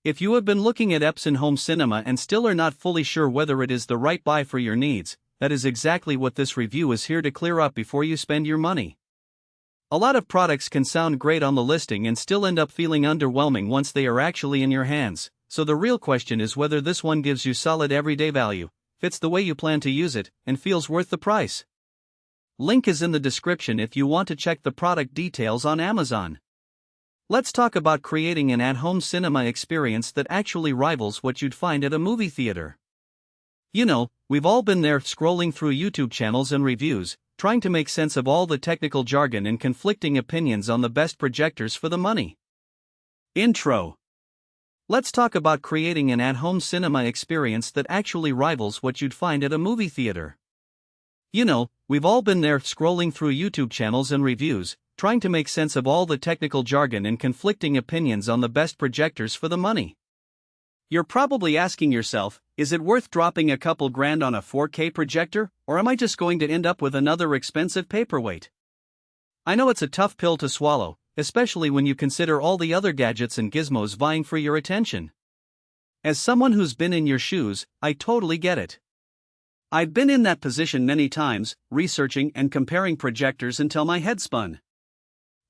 If you have been looking at Epson home cinema and still are not fully sure whether it is the right buy for your needs, that is exactly what this review is here to clear up before you spend your money. A lot of products can sound great on the listing and still end up feeling underwhelming once they are actually in your hands, so the real question is whether this one gives you solid everyday value, fits the way you plan to use it, and feels worth the price. Link is in the description if you want to check the product details on Amazon. Let's talk about creating an at-home cinema experience that actually rivals what you'd find at a movie theater. You know, we've all been there scrolling through YouTube channels and reviews, trying to make sense of all the technical jargon and conflicting opinions on the best projectors for the money. Intro. Let's talk about creating an at-home cinema experience that actually rivals what you'd find at a movie theater. You know, we've all been there scrolling through YouTube channels and reviews, trying to make sense of all the technical jargon and conflicting opinions on the best projectors for the money. You're probably asking yourself, is it worth dropping a couple grand on a 4K projector, or am I just going to end up with another expensive paperweight? I know it's a tough pill to swallow, especially when you consider all the other gadgets and gizmos vying for your attention. As someone who's been in your shoes, I totally get it. I've been in that position many times, researching and comparing projectors until my head spun.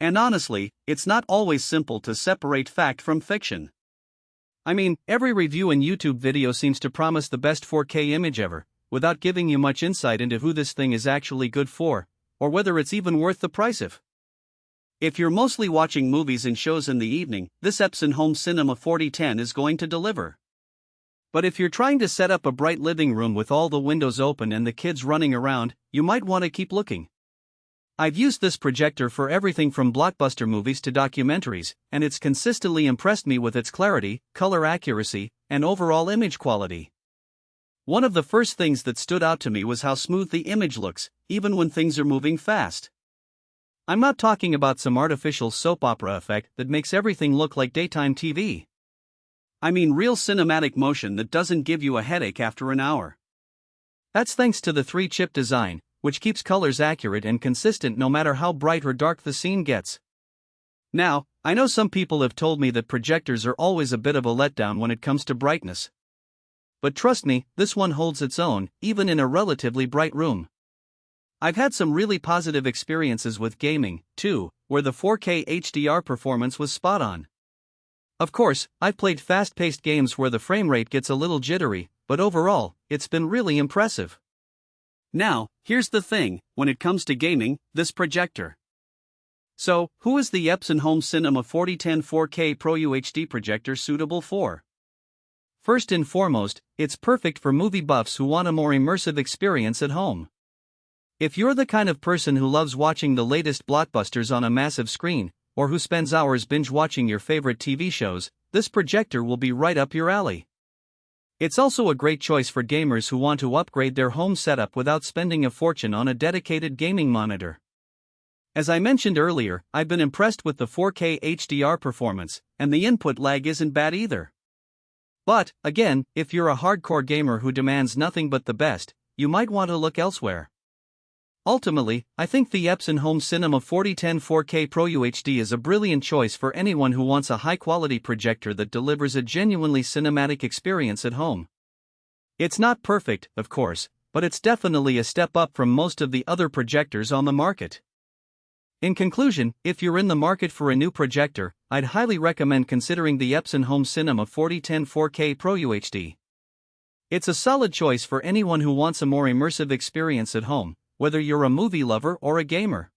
And honestly, it's not always simple to separate fact from fiction. I mean, every review and YouTube video seems to promise the best 4K image ever, without giving you much insight into who this thing is actually good for, or whether it's even worth the price of. If you're mostly watching movies and shows in the evening, this Epson Home Cinema 4010 is going to deliver. But if you're trying to set up a bright living room with all the windows open and the kids running around, you might want to keep looking. I've used this projector for everything from blockbuster movies to documentaries, and it's consistently impressed me with its clarity, color accuracy, and overall image quality. One of the first things that stood out to me was how smooth the image looks, even when things are moving fast. I'm not talking about some artificial soap opera effect that makes everything look like daytime TV. I mean real cinematic motion that doesn't give you a headache after an hour. That's thanks to the 3-chip design, which keeps colors accurate and consistent no matter how bright or dark the scene gets. Now, I know some people have told me that projectors are always a bit of a letdown when it comes to brightness. But trust me, this one holds its own, even in a relatively bright room. I've had some really positive experiences with gaming, too, where the 4K HDR performance was spot on. Of course, I've played fast-paced games where the frame rate gets a little jittery, but overall, it's been really impressive. Now, here's the thing, when it comes to gaming, this projector. So, who is the Epson Home Cinema 4010 4K PRO-UHD projector suitable for? First and foremost, it's perfect for movie buffs who want a more immersive experience at home. If you're the kind of person who loves watching the latest blockbusters on a massive screen, or who spends hours binge-watching your favorite TV shows, this projector will be right up your alley. It's also a great choice for gamers who want to upgrade their home setup without spending a fortune on a dedicated gaming monitor. As I mentioned earlier, I've been impressed with the 4K HDR performance, and the input lag isn't bad either. But, again, if you're a hardcore gamer who demands nothing but the best, you might want to look elsewhere. Ultimately, I think the Epson Home Cinema 4010 4K PRO-UHD is a brilliant choice for anyone who wants a high-quality projector that delivers a genuinely cinematic experience at home. It's not perfect, of course, but it's definitely a step up from most of the other projectors on the market. In conclusion, if you're in the market for a new projector, I'd highly recommend considering the Epson Home Cinema 4010 4K PRO-UHD. It's a solid choice for anyone who wants a more immersive experience at home, whether you're a movie lover or a gamer.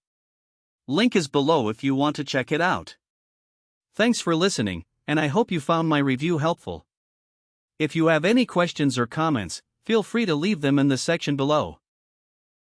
Link is below if you want to check it out. Thanks for listening, and I hope you found my review helpful. If you have any questions or comments, feel free to leave them in the section below.